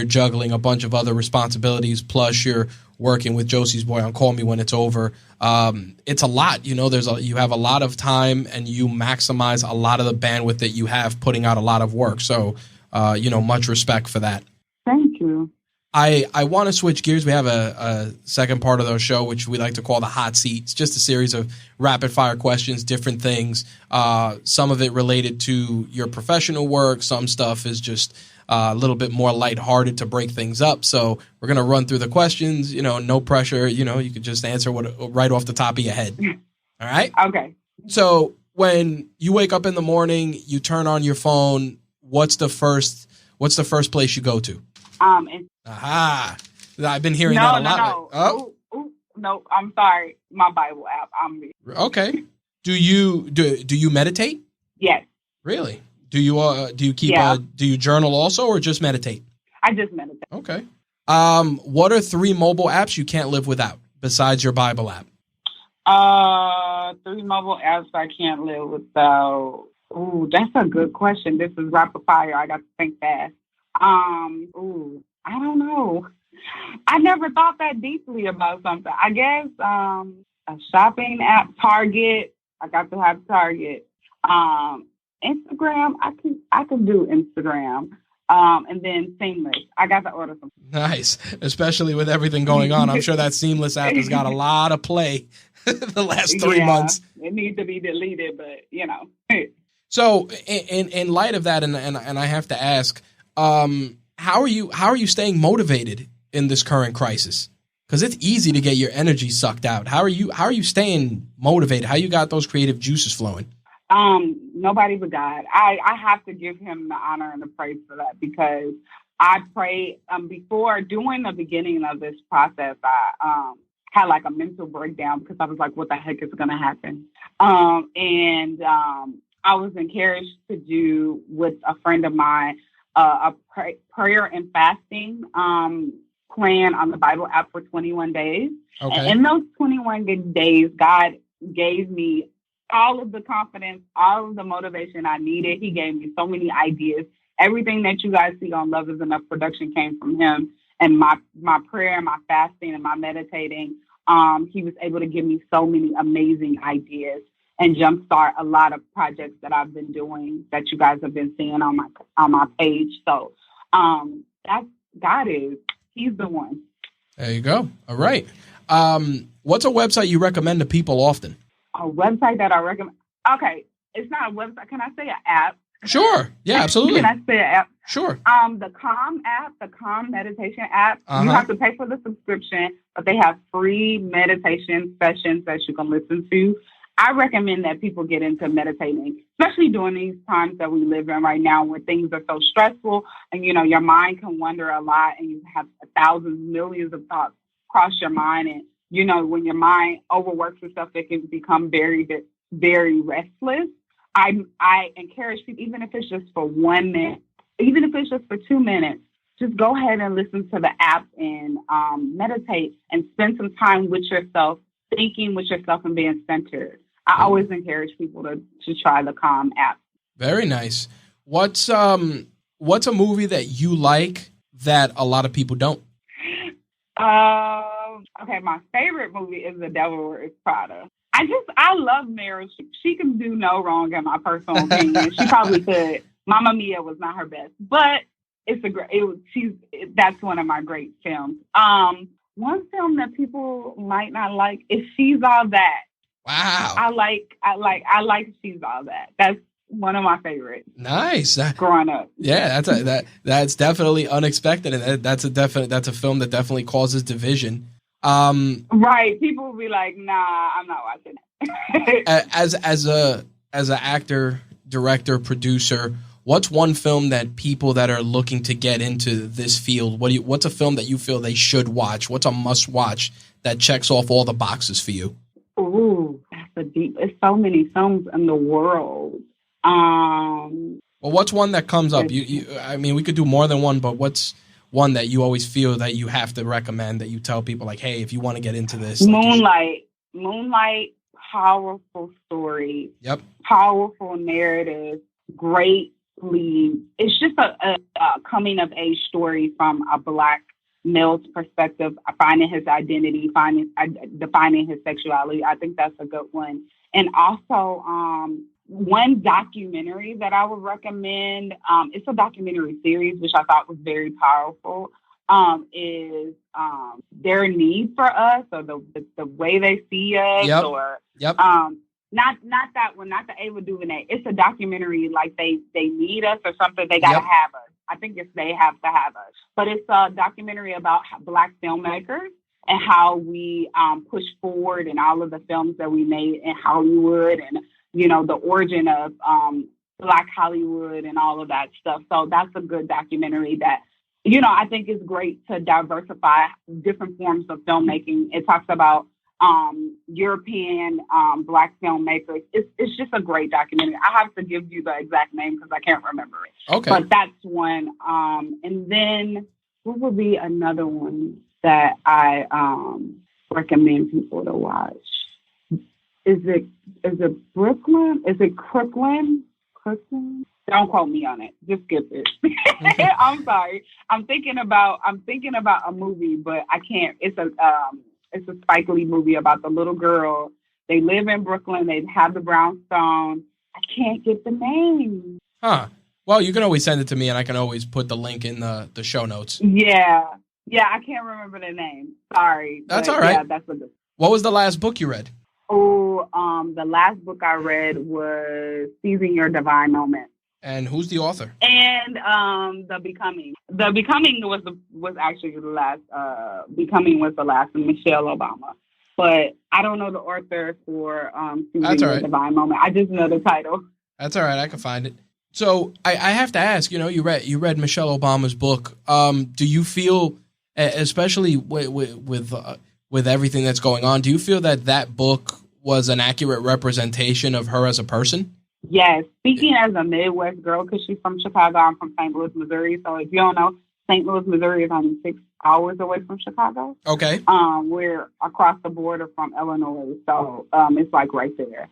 juggling a bunch of other responsibilities, plus you're working with Josie's Boy on Call Me When It's Over. It's a lot, you have a lot of time and you maximize a lot of the bandwidth that you have putting out a lot of work. So, much respect for that. Thank you. I want to switch gears. We have a second part of the show, which we like to call the hot seat. It's just a series of rapid fire questions, different things. Some of it related to your professional work. Some stuff is just a little bit more lighthearted to break things up. So we're going to run through the questions, no pressure. You could just answer right off the top of your head. All right. Okay. So when you wake up in the morning, you turn on your phone. What's the first place you go to? Aha! I've been hearing that a lot. No. Oh, no, I'm sorry. My Bible app. Okay. Do you meditate? Yes. Really? Do you keep do you journal also, or just meditate? I just meditate. Okay. What are 3 mobile apps you can't live without besides your Bible app? 3 mobile apps I can't live without. Ooh, that's a good question. This is rapid fire. I got to think fast. I don't know. I never thought that deeply about something. I guess a shopping app, Target. I got to have Target. Instagram. I can do Instagram. And then Seamless. I got to order some. Nice, especially with everything going on. I'm sure that Seamless app has got a lot of play the last 3 months. It needs to be deleted, but So in light of that, and I have to ask, how are you staying motivated in this current crisis? Because it's easy to get your energy sucked out. How are you staying motivated? How you got those creative juices flowing? Nobody but God. I have to give him the honor and the praise for that, because I prayed before doing the beginning of this process. I had like a mental breakdown because I was like, what the heck is going to happen? I was encouraged to do with a friend of mine a prayer and fasting plan on the Bible app for 21 days. Okay. And in those 21 days, God gave me all of the confidence, all of the motivation I needed. He gave me so many ideas. Everything that you guys see on Love Is Enough production came from him. And my prayer and my fasting and my meditating, he was able to give me so many amazing ideas and jumpstart a lot of projects that I've been doing that you guys have been seeing on my page. So that's God he's the one. There you go. All right. What's a website you recommend to people often? A website that I recommend. Okay. It's not a website. Can I say an app? Sure. Yeah, absolutely. Can I say an app? Sure. The Calm app, the Calm meditation app, you have to pay for the subscription, but they have free meditation sessions that you can listen to. I recommend that people get into meditating, especially during these times that we live in right now where things are so stressful and, your mind can wander a lot and you have thousands, millions of thoughts cross your mind. And, when your mind overworks with stuff, it can become very, very restless. I encourage people, even if it's just for 1 minute, even if it's just for 2 minutes, just go ahead and listen to the app and meditate and spend some time with yourself, thinking with yourself and being centered. I always encourage people to try the Calm app. Very nice. What's a movie that you like that a lot of people don't? Okay, my favorite movie is The Devil Wears Prada. I love Meryl. She can do no wrong in my personal opinion. She probably could. Mamma Mia was not her best, but that's one of my great films. One film that people might not like is She's All That. Wow. I like She's All That. That's one of my favorites. Nice. Growing up. Yeah, that's definitely unexpected, and that's a film that definitely causes division. Right. People will be like, nah, I'm not watching it. as an actor, director, producer, what's one film that people that are looking to get into this field, what's a film that you feel they should watch? What's a must watch that checks off all the boxes for you? Ooh, it's so many films in the world. Well, what's one that comes up? I mean, we could do more than one, but what's one that you always feel that you have to recommend, that you tell people like, hey, if you want to get into this? Moonlight, powerful story. Yep. Powerful narrative. Great lead. It's just a coming of age story from a Black male's perspective, finding his identity, defining his sexuality. I think that's a good one. And also, one documentary that I would recommend, it's a documentary series, which I thought was very powerful, is Their Need for Us, or the way they see us, or not that one, not the Ava DuVernay. It's a documentary like they need us or something. They gotta have us. I think it's they have to have us. But it's a documentary about Black filmmakers and how we push forward in all of the films that we made in Hollywood, and the origin of Black Hollywood and all of that stuff. So that's a good documentary that I think is great to diversify different forms of filmmaking. It talks about European Black filmmakers. It's just a great documentary. I have to give you the exact name because I can't remember it. Okay. But that's one. And then what would be another one that I recommend people to watch? Is it Brooklyn? Is it Crooklyn? Don't quote me on it. Just skip it. I'm sorry. I'm thinking about a movie, but I can't. It's a Spike Lee movie about the little girl. They live in Brooklyn. They have the brownstone. I can't get the name. Huh. Well, you can always send it to me, and I can always put the link in the show notes. Yeah, I can't remember the name. Sorry. That's all right. Yeah, that's a good. What was the last book you read? Oh, the last book I read was Seizing Your Divine Moment. And who's the author? And The Becoming. The Becoming was actually the last. Becoming was the last, and Michelle Obama. But I don't know the author for Seizing Your Divine Moment. I just know the title. That's all right. I can find it. So I have to ask. You read Michelle Obama's book. Do you feel, especially with everything that's going on, do you feel that book was an accurate representation of her as a person? Yes. Speaking as a Midwest girl, because she's from Chicago, I'm from St. Louis, Missouri. So if you don't know, St. Louis, Missouri is only 6 hours away from Chicago. Okay. We're across the border from Illinois, so it's like right there.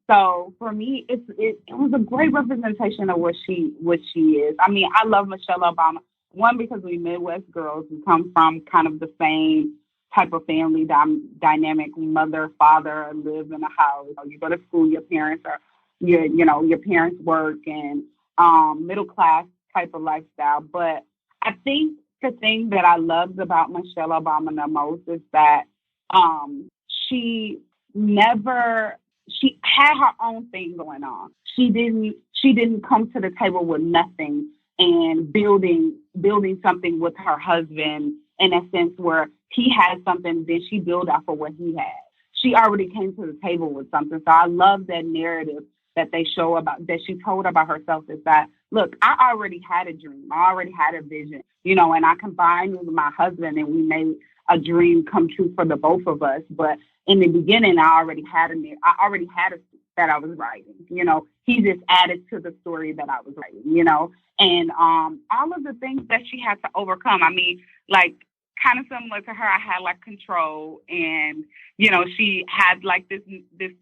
So for me, it was a great representation of what she is. I mean, I love Michelle Obama. One, because we Midwest girls, we come from kind of the same type of family dynamic. Mother, father live in a house. You go to school, your parents are, your parents work, and middle class type of lifestyle. But I think the thing that I loved about Michelle Obama the most is that she had her own thing going on. She didn't come to the table with nothing and building something with her husband in a sense where he had something, then she built off of what he had. She already came to the table with something. So I love that narrative that they show about, that she told about herself, is that, look, I already had a dream. I already had a vision, and I combined with my husband and we made a dream come true for the both of us. But in the beginning, I already had a that I was writing, he just added to the story that I was writing, and all of the things that she had to overcome. I mean, like, kind of similar to her, I had like control, and she had like this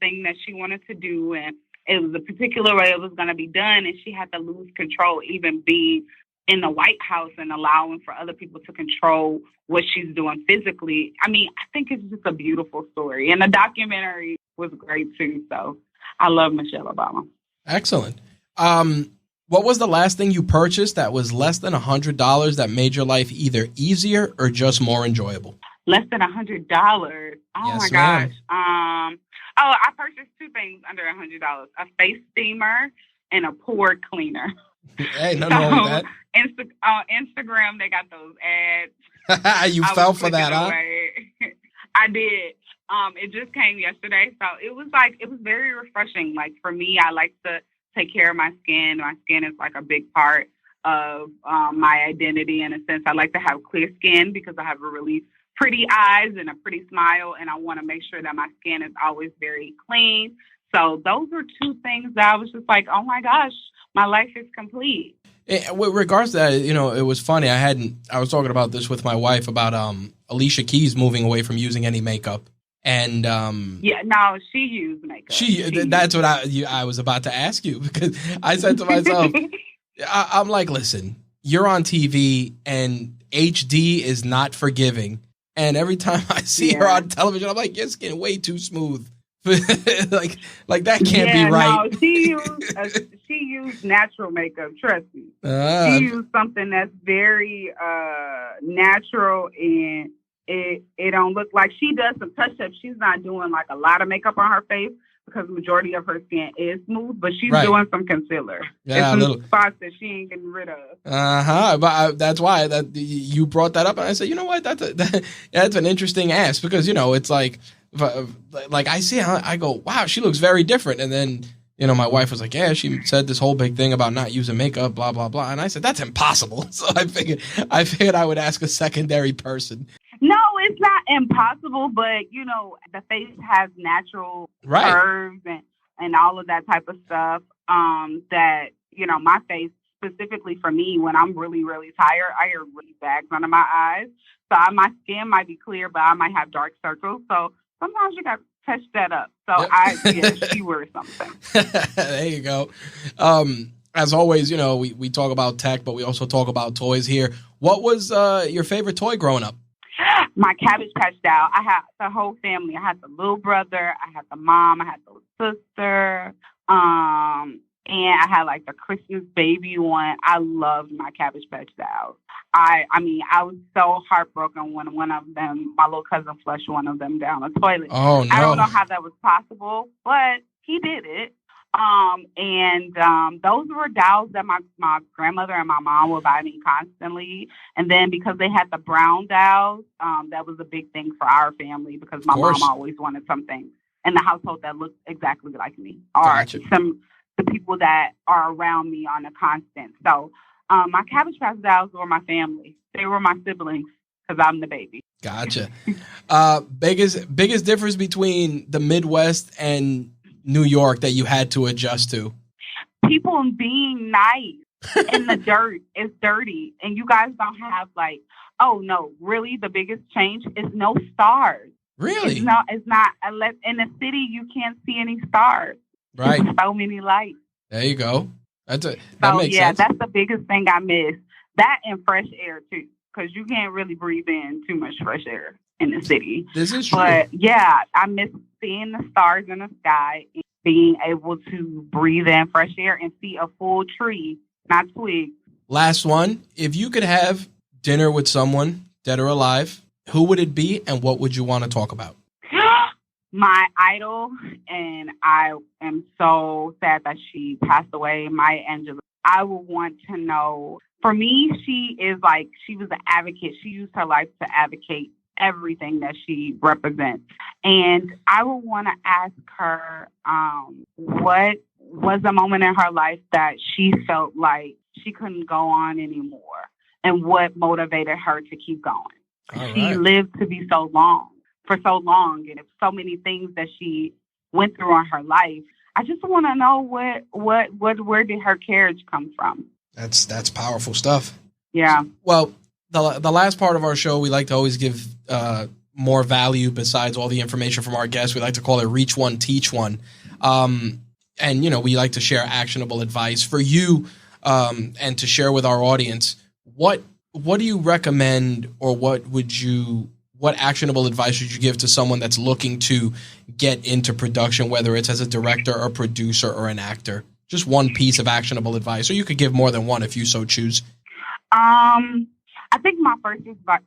thing that she wanted to do, and it was a particular way it was going to be done, and she had to lose control, even being in the White House and allowing for other people to control what she's doing physically. I mean, I think it's just a beautiful story, and the documentary was great too. So I love Michelle Obama. Excellent. What was the last thing you purchased that was less than $100 that made your life either easier or just more enjoyable? Less than $100. Oh, yes, my gosh. I purchased two things under $100: a face steamer and a pore cleaner. Hey, nothing wrong with that. Instagram, they got those ads. You fell for that, huh? I did. It just came yesterday, so it was very refreshing. Like, for me, I like to take care of my skin. My skin is like a big part of my identity in a sense. I like to have clear skin because I have a really pretty eyes and a pretty smile, and I want to make sure that my skin is always very clean. So those were two things that I was just like, oh my gosh, my life is complete. With regards to that, it was funny. I was talking about this with my wife about Alicia Keys moving away from using any makeup. And yeah, no, she used makeup. That's what I was about to ask you, because I said to myself, I'm like, listen, you're on TV and HD is not forgiving. And every time I see her on television, I'm like, your skin way too smooth. like that can't be right. No, she used natural makeup. Trust me, she used something that's very natural, and it don't look like she does some touch ups. She's not doing like a lot of makeup on her face because the majority of her skin is smooth, but she's doing some concealer. Yeah, it's some spots that she ain't getting rid of. But that's why that you brought that up, and I said, you know what, that's an interesting ask, because it's like I see her, I go, wow, she looks very different. And then, my wife was like, yeah, she said this whole big thing about not using makeup, blah, blah, blah. And I said, that's impossible. So I figured I would ask a secondary person. No, it's not impossible, but, the face has natural curves and all of that type of stuff that, my face, specifically for me, when I'm really, really tired, I get really bags under my eyes. So my skin might be clear, but I might have dark circles. So sometimes you got to touch that up. So she wears something. There you go. As always, we talk about tech, but we also talk about toys here. What was your favorite toy growing up? My Cabbage Patch doll. I had the whole family. I had the little brother. I had the mom. I had the sister. And I had like the Christmas baby one. I loved my Cabbage Patch dolls. I was so heartbroken when one of them, my little cousin, flushed one of them down the toilet. Oh, no. I don't know how that was possible, but he did it. Those were dolls that my grandmother and my mom would buy me constantly. And then because they had the brown dolls, that was a big thing for our family, because my mom always wanted something in the household that looked exactly like me, or the people that are around me on a constant. So my Cabbage Patch dolls were my family. They were my siblings, because I'm the baby. Gotcha. Biggest difference between the Midwest and New York that you had to adjust to? People being nice in the dirt is dirty, and you guys don't have like, oh no, really the biggest change is no stars. Really? It's not unless in the city you can't see any stars. Right. There's so many lights. There you go. That makes sense. That's the biggest thing I miss. That and fresh air too, because you can't really breathe in too much fresh air in the city. This is true. But yeah, I miss seeing the stars in the sky and being able to breathe in fresh air and see a full tree, not twigs. Last one. If you could have dinner with someone, dead or alive, who would it be, and what would you want to talk about? My idol, and I am so sad that she passed away, Maya Angelou. I would want to know, for me, she was an advocate. She used her life to advocate everything that she represents. And I would want to ask her, what was a moment in her life that she felt like she couldn't go on anymore, and what motivated her to keep going. She lived to be for so long, and so many things that she went through in her life. I just want to know where did her courage come from? That's powerful stuff. Yeah. Well, the last part of our show, we like to always give more value besides all the information from our guests. We like to call it Reach One, Teach One. And, we like to share actionable advice for you and to share with our audience. What do you recommend, or what actionable advice would you give to someone that's looking to get into production, whether it's as a director or producer or an actor? Just one piece of actionable advice, or you could give more than one if you so choose. I think my first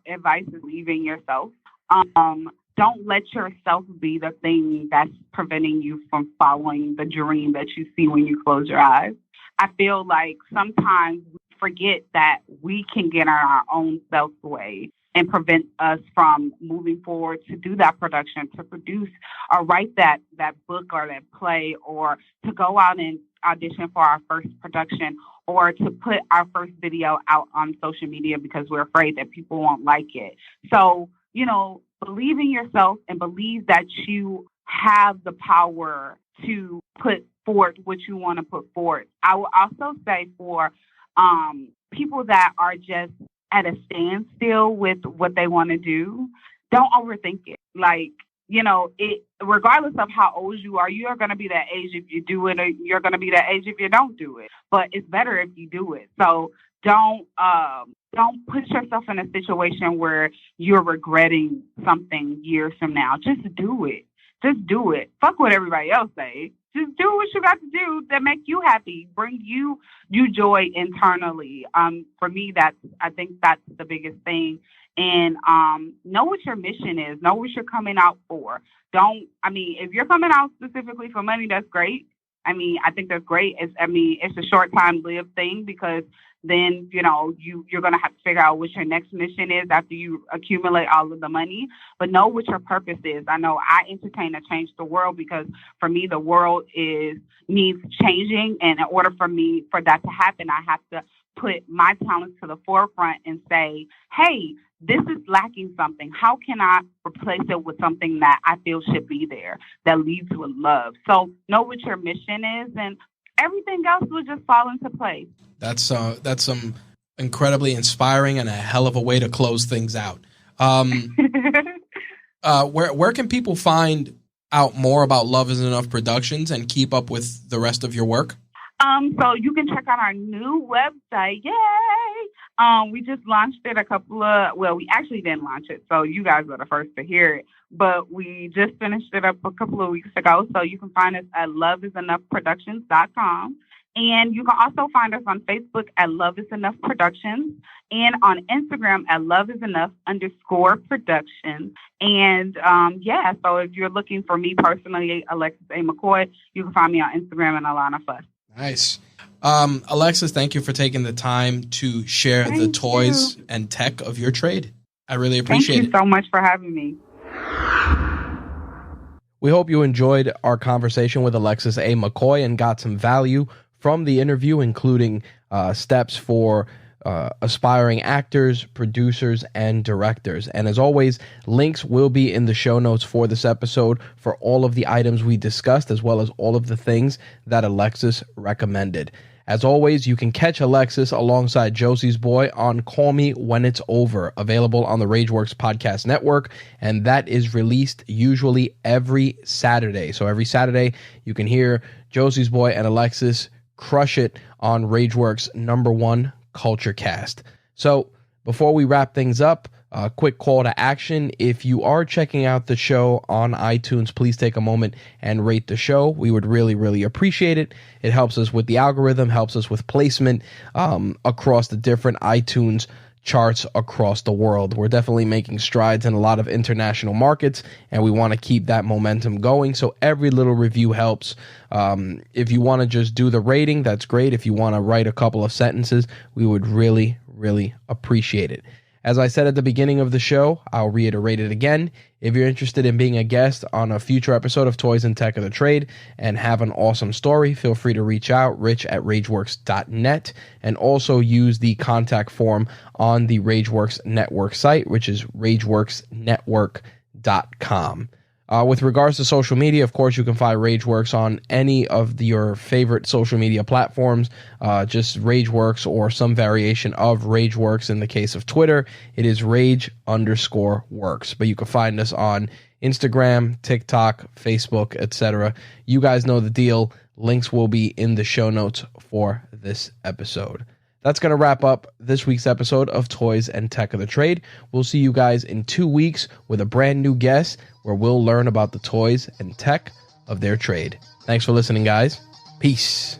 advice is believing yourself. Don't let yourself be the thing that's preventing you from following the dream that you see when you close your eyes. I feel like sometimes we forget that we can get in our own self-way and prevent us from moving forward to do that production, to produce or write that book or that play, or to go out and audition for our first production, or to put our first video out on social media because we're afraid that people won't like it. So, believe in yourself and believe that you have the power to put forth what you want to put forth. I will also say for people that are just at a standstill with what they want to do, don't overthink it. Like, regardless of how old you are going to be that age if you do it, or you're going to be that age if you don't do it. But it's better if you do it. So don't put yourself in a situation where you're regretting something years from now. Just do it. Just do it. Fuck what everybody else say. Just do what you got to do that make you happy, bring you joy internally. For me, I think that's the biggest thing. And know what your mission is. Know what you're coming out for. If you're coming out specifically for money, that's great. I think that's great. It's a short time lived thing, because then, you're going to have to figure out what your next mission is after you accumulate all of the money. But know what your purpose is. I know I entertain to change the world, because for me, the world needs changing. And in order for that to happen, I have to put my talents to the forefront and say, hey, this is lacking something. How can I replace it with something that I feel should be there, that leads with love? So know what your mission is, and everything else will just fall into place. That's some incredibly inspiring and a hell of a way to close things out. Where can people find out more about Love Is Enough Productions and keep up with the rest of your work? So you can check out our new website. Yay! We just launched it we actually didn't launch it, so you guys are the first to hear it. But we just finished it up a couple of weeks ago. So you can find us at loveisenoughproductions.com. And you can also find us on Facebook at Love Is Enough Productions, and on Instagram at loveisenough_productions. And so if you're looking for me personally, Alexis A. McCoy, you can find me on Instagram and Alana Fuss. Nice. Alexis, thank you for taking the time to share the toys and tech of your trade. I really appreciate it. Thank you so much for having me. We hope you enjoyed our conversation with Alexis A. McCoy and got some value from the interview, including steps for aspiring actors, producers, and directors. And as always, links will be in the show notes for this episode for all of the items we discussed, as well as all of the things that Alexis recommended. As always, you can catch Alexis alongside Josie's Boy on Call Me When It's Over, available on the Rageworks Podcast Network, and that is released usually every Saturday. So every Saturday, you can hear Josie's Boy and Alexis crush it on Rageworks' #1 Culture Cast. So before we wrap things up, a quick call to action. If you are checking out the show on iTunes, please take a moment and rate the show. We would really, really appreciate it. It helps us with the algorithm, helps us with placement across the different iTunes charts across the world. We're definitely making strides in a lot of international markets, and we want to keep that momentum going. So every little review helps. If you want to just do the rating, that's great. If you want to write a couple of sentences, we would really, really appreciate it. As I said at the beginning of the show, I'll reiterate it again. If you're interested in being a guest on a future episode of Toys and Tech of the Trade and have an awesome story, feel free to reach out, rich@rageworks.net, and also use the contact form on the Rageworks Network site, which is rageworksnetwork.com. With regards to social media, of course, you can find Rageworks on any of your favorite social media platforms, just Rageworks or some variation of Rageworks. In the case of Twitter, it is Rage_Works. But you can find us on Instagram, TikTok, Facebook, etc. You guys know the deal. Links will be in the show notes for this episode. That's going to wrap up this week's episode of Toys and Tech of the Trade. We'll see you guys in 2 weeks with a brand new guest where we'll learn about the toys and tech of their trade. Thanks for listening, guys. Peace.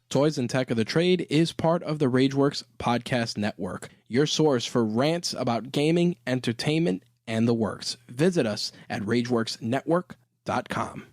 Toys and Tech of the Trade is part of the Rageworks Podcast Network, your source for rants about gaming, entertainment, and the works. Visit us at rageworksnetwork.com.